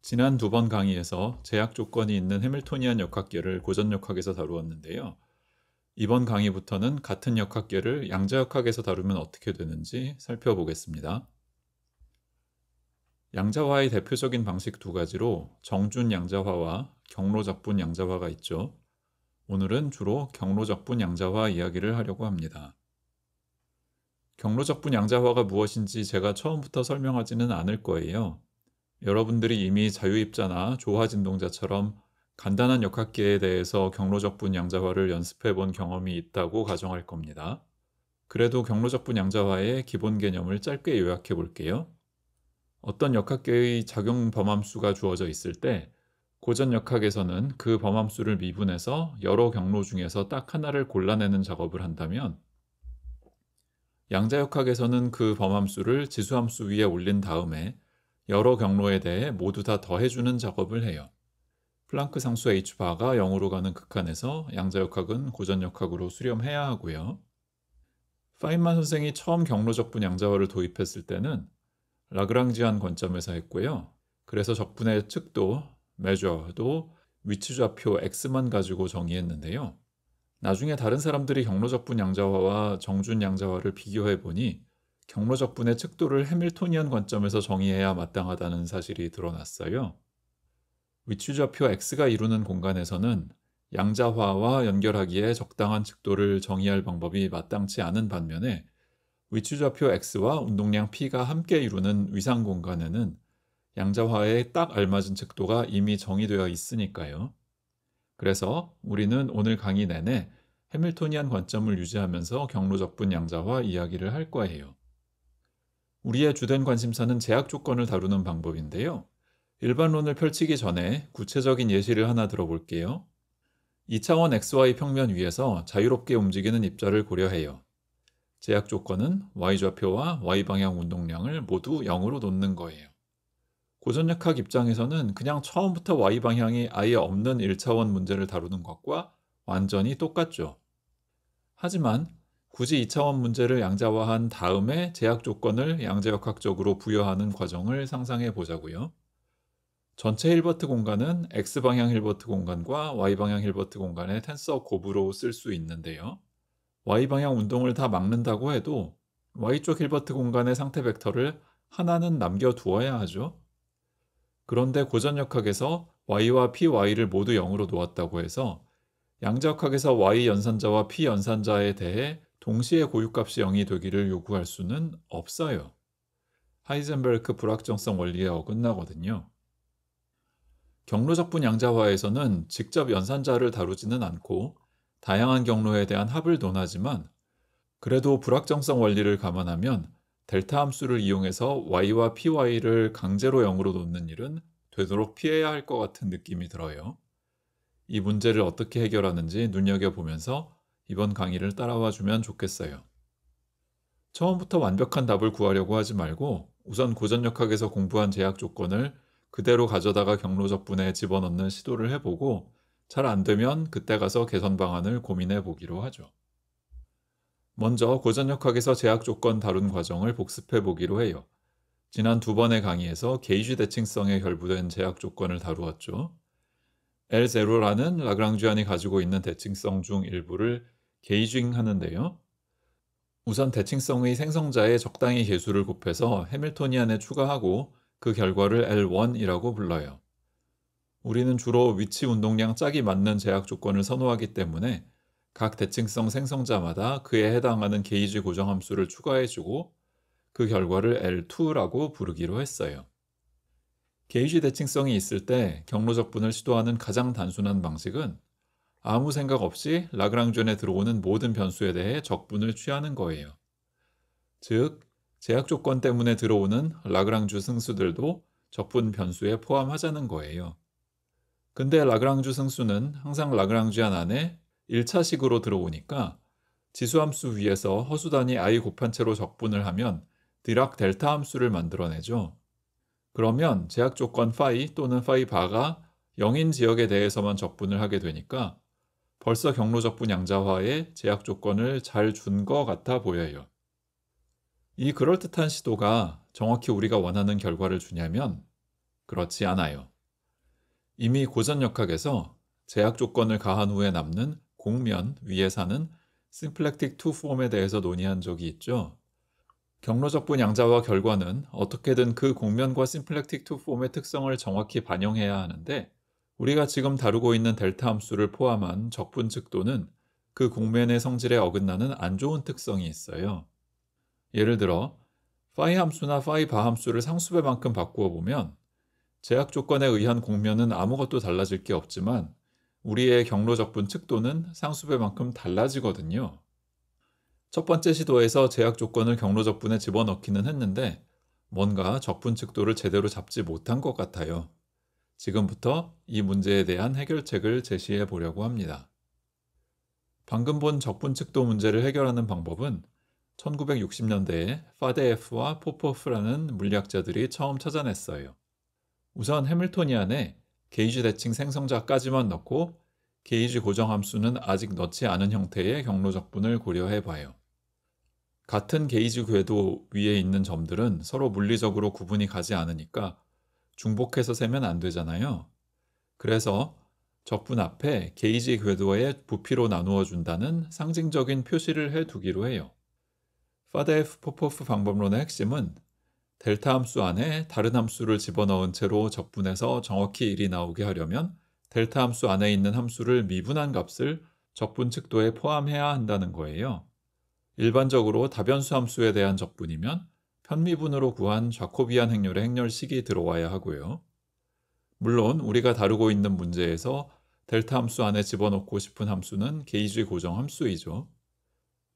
지난 두 번 강의에서 제약 조건이 있는 해밀토니안 역학계를 고전역학에서 다루었는데요. 이번 강의부터는 같은 역학계를 양자역학에서 다루면 어떻게 되는지 살펴보겠습니다. 양자화의 대표적인 방식 두 가지로 정준 양자화와 경로적분 양자화가 있죠. 오늘은 주로 경로적분 양자화 이야기를 하려고 합니다. 경로적분 양자화가 무엇인지 제가 처음부터 설명하지는 않을 거예요. 여러분들이 이미 자유입자나 조화진동자처럼 간단한 역학계에 대해서 경로적분 양자화를 연습해 본 경험이 있다고 가정할 겁니다. 그래도 경로적분 양자화의 기본 개념을 짧게 요약해 볼게요. 어떤 역학계의 작용 범함수가 주어져 있을 때 고전 역학에서는 그 범함수를 미분해서 여러 경로 중에서 딱 하나를 골라내는 작업을 한다면, 양자역학에서는 그 범함수를 지수함수 위에 올린 다음에 여러 경로에 대해 모두 다 더해주는 작업을 해요. 플랑크 상수 h바가 0으로 가는 극한에서 양자역학은 고전역학으로 수렴해야 하고요. 파인만 선생이 처음 경로적분 양자화를 도입했을 때는 라그랑지안 관점에서 했고요. 그래서 적분의 측도, measure도 위치좌표 x만 가지고 정의했는데요. 나중에 다른 사람들이 경로적분 양자화와 정준 양자화를 비교해 보니 경로적분의 측도를 해밀토니안 관점에서 정의해야 마땅하다는 사실이 드러났어요. 위치좌표 x가 이루는 공간에서는 양자화와 연결하기에 적당한 측도를 정의할 방법이 마땅치 않은 반면에 위치좌표 x와 운동량 p가 함께 이루는 위상 공간에는 양자화에 딱 알맞은 측도가 이미 정의되어 있으니까요. 그래서 우리는 오늘 강의 내내 해밀토니안 관점을 유지하면서 경로적분 양자화 이야기를 할 거예요. 우리의 주된 관심사는 제약 조건을 다루는 방법인데요. 일반론을 펼치기 전에 구체적인 예시를 하나 들어볼게요. 2차원 XY 평면 위에서 자유롭게 움직이는 입자를 고려해요. 제약 조건은 Y좌표와 Y방향 운동량을 모두 0으로 놓는 거예요. 고전역학 입장에서는 그냥 처음부터 Y방향이 아예 없는 1차원 문제를 다루는 것과 완전히 똑같죠. 하지만 굳이 2차원 문제를 양자화한 다음에 제약 조건을 양자역학적으로 부여하는 과정을 상상해 보자고요. 전체 힐버트 공간은 X방향 힐버트 공간과 Y방향 힐버트 공간의 텐서 곱으로 쓸 수 있는데요. Y방향 운동을 다 막는다고 해도 Y쪽 힐버트 공간의 상태 벡터를 하나는 남겨두어야 하죠. 그런데 고전역학에서 y와 py를 모두 0으로 놓았다고 해서 양자역학에서 y 연산자와 p 연산자에 대해 동시에 고유값이 0이 되기를 요구할 수는 없어요. 하이젠베르크 불확정성 원리에 어긋나거든요. 경로적분 양자화에서는 직접 연산자를 다루지는 않고 다양한 경로에 대한 합을 논하지만, 그래도 불확정성 원리를 감안하면 델타 함수를 이용해서 y와 py를 강제로 0으로 놓는 일은 되도록 피해야 할 것 같은 느낌이 들어요. 이 문제를 어떻게 해결하는지 눈여겨보면서 이번 강의를 따라와 주면 좋겠어요. 처음부터 완벽한 답을 구하려고 하지 말고 우선 고전역학에서 공부한 제약 조건을 그대로 가져다가 경로적분에 집어넣는 시도를 해보고, 잘 안 되면 그때 가서 개선 방안을 고민해 보기로 하죠. 먼저 고전역학에서 제약 조건 다룬 과정을 복습해 보기로 해요. 지난 두 번의 강의에서 게이지 대칭성에 결부된 제약 조건을 다루었죠. L0라는 라그랑지안이 가지고 있는 대칭성 중 일부를 게이징 하는데요. 우선 대칭성의 생성자에 적당히 개수를 곱해서 해밀토니안에 추가하고 그 결과를 L1이라고 불러요. 우리는 주로 위치 운동량 짝이 맞는 제약 조건을 선호하기 때문에 각 대칭성 생성자마다 그에 해당하는 게이지 고정함수를 추가해주고 그 결과를 L2라고 부르기로 했어요. 게이지 대칭성이 있을 때 경로적분을 시도하는 가장 단순한 방식은 아무 생각 없이 라그랑준에 들어오는 모든 변수에 대해 적분을 취하는 거예요. 즉, 제약 조건 때문에 들어오는 라그랑주 승수들도 적분 변수에 포함하자는 거예요. 근데 라그랑주 승수는 항상 라그랑지안 안에 1차식으로 들어오니까 지수함수 위에서 허수단위 i 곱한 채로 적분을 하면 디락 델타 함수를 만들어내죠. 그러면 제약 조건 파이 또는 파이 바가 0인 지역에 대해서만 적분을 하게 되니까 벌써 경로적분 양자화에 제약 조건을 잘 준 것 같아 보여요. 이 그럴듯한 시도가 정확히 우리가 원하는 결과를 주냐면 그렇지 않아요. 이미 고전역학에서 제약 조건을 가한 후에 남는 곡면 위에 사는 심플렉틱 2 폼에 대해서 논의한 적이 있죠. 경로적분 양자와 결과는 어떻게든 그 곡면과 심플렉틱 2 폼의 특성을 정확히 반영해야 하는데, 우리가 지금 다루고 있는 델타 함수를 포함한 적분 측도는 그 곡면의 성질에 어긋나는 안 좋은 특성이 있어요. 예를 들어 파이 함수나 파이 바 함수를 상수배만큼 바꾸어 보면 제약 조건에 의한 곡면은 아무것도 달라질 게 없지만 우리의 경로적분 측도는 상수배만큼 달라지거든요. 첫 번째 시도에서 제약 조건을 경로적분에 집어넣기는 했는데 뭔가 적분 측도를 제대로 잡지 못한 것 같아요. 지금부터 이 문제에 대한 해결책을 제시해 보려고 합니다. 방금 본 적분 측도 문제를 해결하는 방법은 1960년대에 파데에프와 포포프라는 물리학자들이 처음 찾아냈어요. 우선 해밀토니안에 게이지 대칭 생성자까지만 넣고 게이지 고정함수는 아직 넣지 않은 형태의 경로적분을 고려해 봐요. 같은 게이지 궤도 위에 있는 점들은 서로 물리적으로 구분이 가지 않으니까 중복해서 세면 안 되잖아요. 그래서 적분 앞에 게이지 궤도의 부피로 나누어 준다는 상징적인 표시를 해두기로 해요. 파데에프 포포프 방법론의 핵심은 델타 함수 안에 다른 함수를 집어넣은 채로 적분해서 정확히 1이 나오게 하려면 델타 함수 안에 있는 함수를 미분한 값을 적분 측도에 포함해야 한다는 거예요. 일반적으로 다변수 함수에 대한 적분이면 편미분으로 구한 좌코비안 행렬의 행렬식이 들어와야 하고요. 물론 우리가 다루고 있는 문제에서 델타 함수 안에 집어넣고 싶은 함수는 게이지 고정 함수이죠.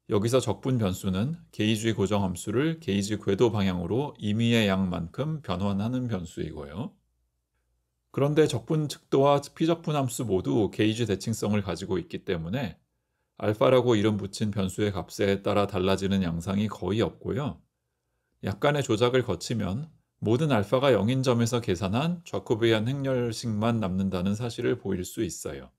여기서 적분 변수는 게이지 고정 함수를 게이지 궤도 방향으로 임의의 양만큼 변환하는 변수이고요. 그런데 적분 측도와 피적분 함수 모두 게이지 대칭성을 가지고 있기 때문에 알파라고 이름 붙인 변수의 값에 따라 달라지는 양상이 거의 없고요. 약간의 조작을 거치면 모든 알파가 0인 점에서 계산한 좌코비안 행렬식만 남는다는 사실을 보일 수 있어요.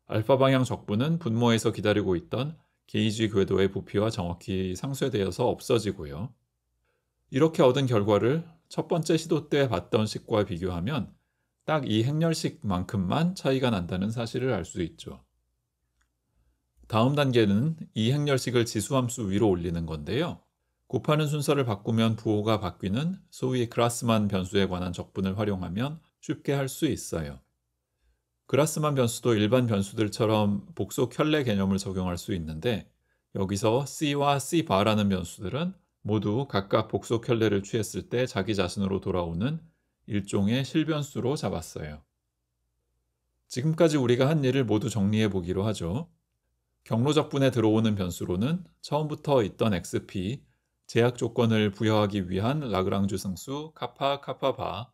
알파 방향 적분은 분모에서 기다리고 있던 게이지 궤도의 부피와 정확히 상쇄되어서 없어지고요. 이렇게 얻은 결과를 첫 번째 시도 때 봤던 식과 비교하면 딱 이 행렬식만큼만 차이가 난다는 사실을 알 수 있죠. 다음 단계는 이 행렬식을 지수함수 위로 올리는 건데요. 곱하는 순서를 바꾸면 부호가 바뀌는 소위 그라스만 변수에 관한 적분을 활용하면 쉽게 할 수 있어요. 그라스만 변수도 일반 변수들처럼 복속 켤레 개념을 적용할 수 있는데 여기서 C와 C바라는 변수들은 모두 각각 복속 켤레를 취했을 때 자기 자신으로 돌아오는 일종의 실변수로 잡았어요. 지금까지 우리가 한 일을 모두 정리해 보기로 하죠. 경로적분에 들어오는 변수로는 처음부터 있던 XP, 제약 조건을 부여하기 위한 라그랑주 상수 카파 카파바,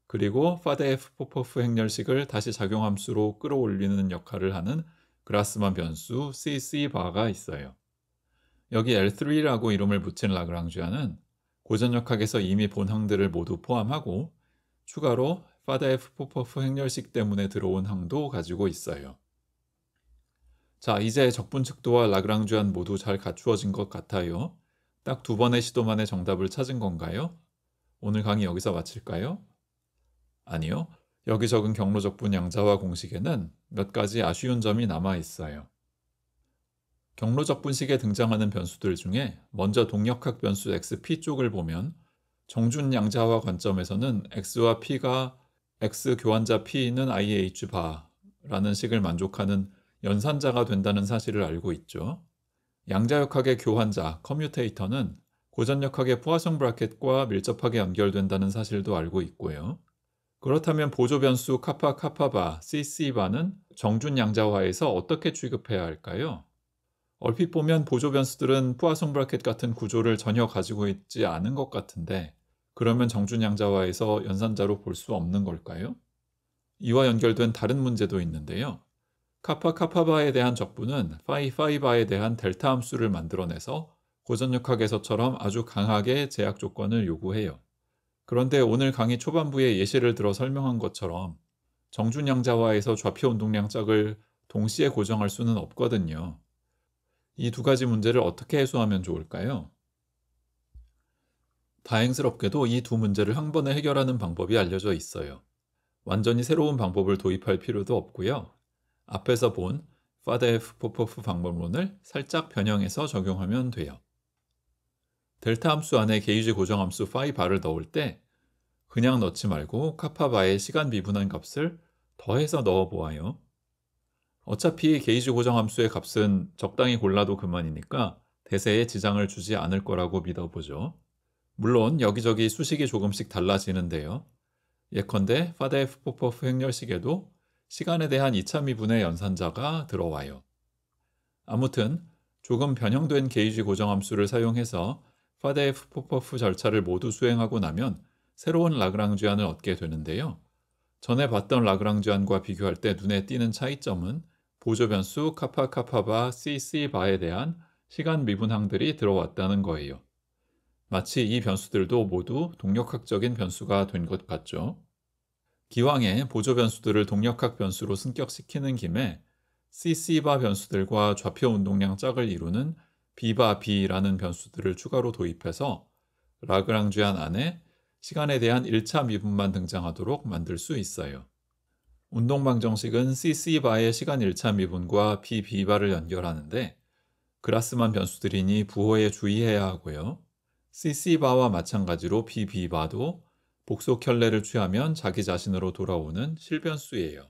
그리고 파데에프 포포프 행렬식을 다시 작용함수로 끌어올리는 역할을 하는 그라스만 변수 CC바가 있어요. 여기 L3라고 이름을 붙인 라그랑주안은 고전역학에서 이미 본 항들을 모두 포함하고 추가로 파데에프 포포프 행렬식 때문에 들어온 항도 가지고 있어요. 자, 이제 적분 측도와 라그랑주안 모두 잘 갖추어진 것 같아요. 딱 2번의 시도 만에 정답을 찾은 건가요? 오늘 강의 여기서 마칠까요? 아니요. 여기 적은 경로적분 양자와 공식에는 몇 가지 아쉬운 점이 남아 있어요. 경로적분식에 등장하는 변수들 중에 먼저 동력학 변수 xp 쪽을 보면 정준 양자화 관점에서는 x와 p가 x 교환자 p는 IH 바라는 식을 만족하는 연산자가 된다는 사실을 알고 있죠. 양자역학의 교환자, 커뮤테이터는 고전역학의 포화성 브래켓과 밀접하게 연결된다는 사실도 알고 있고요. 그렇다면 보조변수 카파 카파바, CC바는 정준 양자화에서 어떻게 취급해야 할까요? 얼핏 보면 보조변수들은 포화성 브래켓 같은 구조를 전혀 가지고 있지 않은 것 같은데 그러면 정준 양자화에서 연산자로 볼 수 없는 걸까요? 이와 연결된 다른 문제도 있는데요. 카파 카파바에 대한 적분은 파이 파이바에 대한 델타 함수를 만들어내서 고전역학에서처럼 아주 강하게 제약 조건을 요구해요. 그런데 오늘 강의 초반부에 예시를 들어 설명한 것처럼 정준 양자화에서 좌표 운동량 짝을 동시에 고정할 수는 없거든요. 이 두 가지 문제를 어떻게 해소하면 좋을까요? 다행스럽게도 이 두 문제를 한 번에 해결하는 방법이 알려져 있어요. 완전히 새로운 방법을 도입할 필요도 없고요. 앞에서 본 파데프 포포프 방법론을 살짝 변형해서 적용하면 돼요. 델타 함수 안에 게이지 고정함수 파이 바를 넣을 때 그냥 넣지 말고 카파 바의 시간 미분한 값을 더해서 넣어 보아요. 어차피 게이지 고정함수의 값은 적당히 골라도 그만이니까 대세에 지장을 주지 않을 거라고 믿어보죠. 물론 여기저기 수식이 조금씩 달라지는데요. 예컨대 파데프 포포프 행렬식에도 시간에 대한 2차 미분의 연산자가 들어와요. 아무튼 조금 변형된 게이지 고정함수를 사용해서 파데프 포포프 절차를 모두 수행하고 나면 새로운 라그랑쥐안을 얻게 되는데요. 전에 봤던 라그랑쥐안과 비교할 때 눈에 띄는 차이점은 보조 변수 카파 카파바 cc 바에 대한 시간 미분항들이 들어왔다는 거예요. 마치 이 변수들도 모두 동력학적인 변수가 된 것 같죠. 기왕에 보조 변수들을 동력학 변수로 승격시키는 김에 cc 바 변수들과 좌표 운동량 짝을 이루는 b바 b라는 변수들을 추가로 도입해서 라그랑쥐안 안에 시간에 대한 1차 미분만 등장하도록 만들 수 있어요. 운동방정식은 cc 바의 시간 1차 미분과 bb바를 연결하는데 그라스만 변수들이니 부호에 주의해야 하고요. cc 바와 마찬가지로 bb바도 복속 켤레를 취하면 자기 자신으로 돌아오는 실변수예요.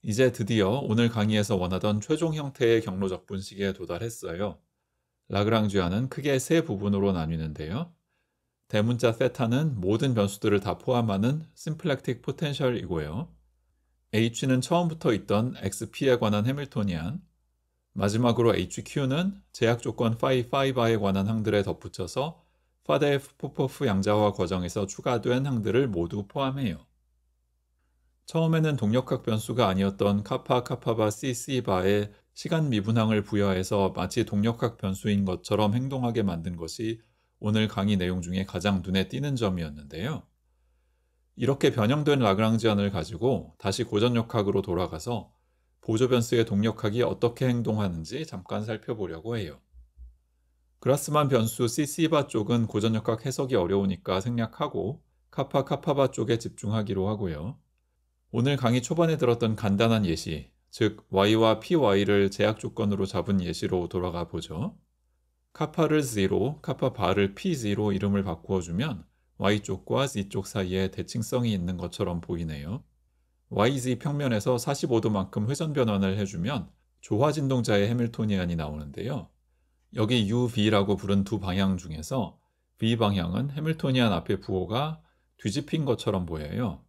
이제 드디어 오늘 강의에서 원하던 최종 형태의 경로적 분식에 도달했어요. 라그랑쥐안은 크게 세 부분으로 나뉘는데요. 대문자 세타는 모든 변수들을 다 포함하는 심플렉틱 포텐셜이고요. h는 처음부터 있던 xp에 관한 해밀토니안, 마지막으로 hq는 제약 조건 파이바에 관한 항들에 덧붙여서 파데프 포포프 양자화 과정에서 추가된 항들을 모두 포함해요. 처음에는 동력학 변수가 아니었던 카파 카파바 cc 바에 시간 미분항을 부여해서 마치 동력학 변수인 것처럼 행동하게 만든 것이 오늘 강의 내용 중에 가장 눈에 띄는 점이었는데요. 이렇게 변형된 라그랑쥐안을 가지고 다시 고전역학으로 돌아가서 보조 변수의 동력학이 어떻게 행동하는지 잠깐 살펴보려고 해요. 그라스만 변수 cc 바 쪽은 고전역학 해석이 어려우니까 생략하고 카파 카파바 쪽에 집중하기로 하고요. 오늘 강의 초반에 들었던 간단한 예시, 즉 y와 py를 제약 조건으로 잡은 예시로 돌아가 보죠. 카파를 0, 카파 바를 p0 이름을 바꾸어주면 y쪽과 z쪽 사이에 대칭성이 있는 것처럼 보이네요. yz 평면에서 45도만큼 회전 변환을 해주면 조화진동자의 해밀토니안이 나오는데요. 여기 uv라고 부른 두 방향 중에서 v 방향은 해밀토니안 앞의 부호가 뒤집힌 것처럼 보여요.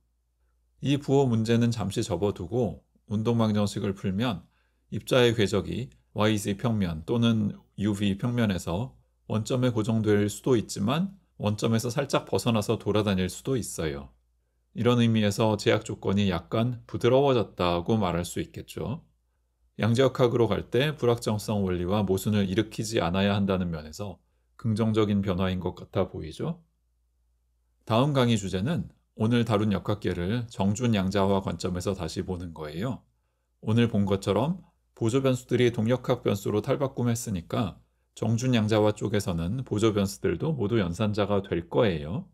이 부호 문제는 잠시 접어두고 운동방정식을 풀면 입자의 궤적이 yz 평면 또는 uv 평면에서 원점에 고정될 수도 있지만 원점에서 살짝 벗어나서 돌아다닐 수도 있어요. 이런 의미에서 제약 조건이 약간 부드러워졌다고 말할 수 있겠죠. 양자역학으로 갈 때 불확정성 원리와 모순을 일으키지 않아야 한다는 면에서 긍정적인 변화인 것 같아 보이죠? 다음 강의 주제는 오늘 다룬 역학계를 정준 양자화 관점에서 다시 보는 거예요. 오늘 본 것처럼 보조 변수들이 동력학 변수로 탈바꿈했으니까 정준 양자화 쪽에서는 보조 변수들도 모두 연산자가 될 거예요.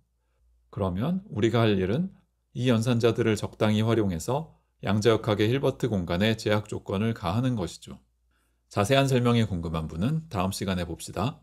그러면 우리가 할 일은 이 연산자들을 적당히 활용해서 양자역학의 힐버트 공간에 제약 조건을 가하는 것이죠. 자세한 설명이 궁금한 분은 다음 시간에 봅시다.